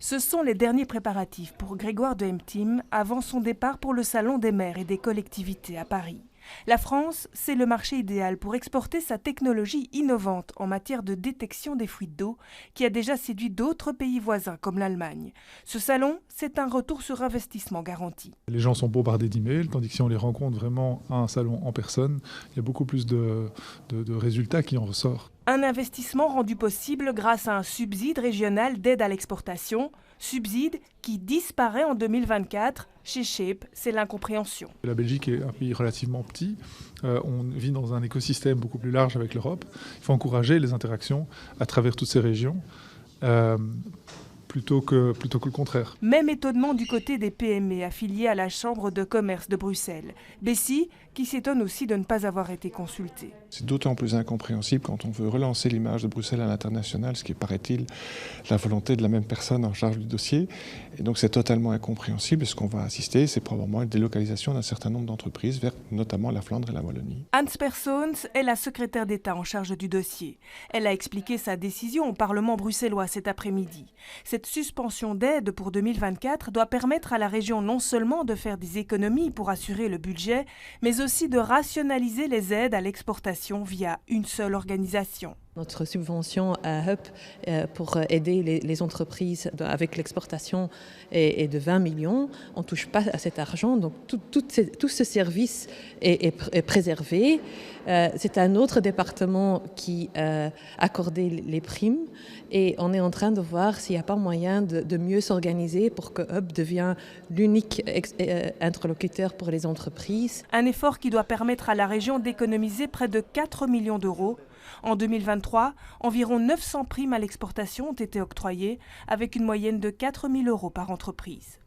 Ce sont les derniers préparatifs pour Grégoire de Hemtim avant son départ pour le Salon des maires et des collectivités à Paris. La France, c'est le marché idéal pour exporter sa technologie innovante en matière de détection des fuites d'eau qui a déjà séduit d'autres pays voisins comme l'Allemagne. Ce salon, c'est un retour sur investissement garanti. Les gens sont bombardés d'emails, tandis que si on les rencontre vraiment à un salon en personne, il y a beaucoup plus de résultats qui en ressortent. Un investissement rendu possible grâce à un subside régional d'aide à l'exportation, subside qui disparaît en 2024. Chez Shape, c'est l'incompréhension. La Belgique est un pays relativement petit, on vit dans un écosystème beaucoup plus large avec l'Europe. Il faut encourager les interactions à travers toutes ces régions. Plutôt que le contraire. Même étonnement du côté des PME affiliées à la Chambre de commerce de Bruxelles. Bessie, qui s'étonne aussi de ne pas avoir été consultée. C'est d'autant plus incompréhensible quand on veut relancer l'image de Bruxelles à l'international, ce qui est, paraît-il, la volonté de la même personne en charge du dossier. Et donc c'est totalement incompréhensible. Et ce qu'on va assister, c'est probablement une délocalisation d'un certain nombre d'entreprises vers notamment la Flandre et la Wallonie. Hans Persons est la secrétaire d'État en charge du dossier. Elle a expliqué sa décision au Parlement bruxellois cet après-midi. Cette suspension d'aide pour 2024 doit permettre à la région non seulement de faire des économies pour assurer le budget, mais aussi de rationaliser les aides à l'exportation via une seule organisation. Notre subvention à HUP pour aider les entreprises avec l'exportation est de 20 millions. On ne touche pas à cet argent, donc tout ce service est préservé. C'est un autre département qui a accordé les primes et on est en train de voir s'il n'y a pas moyen de mieux s'organiser pour que HUP devienne l'unique interlocuteur pour les entreprises. Un effort qui doit permettre à la région d'économiser près de 4 millions d'euros. En 2023, environ 900 primes à l'exportation ont été octroyées, avec une moyenne de 4 000 € par entreprise.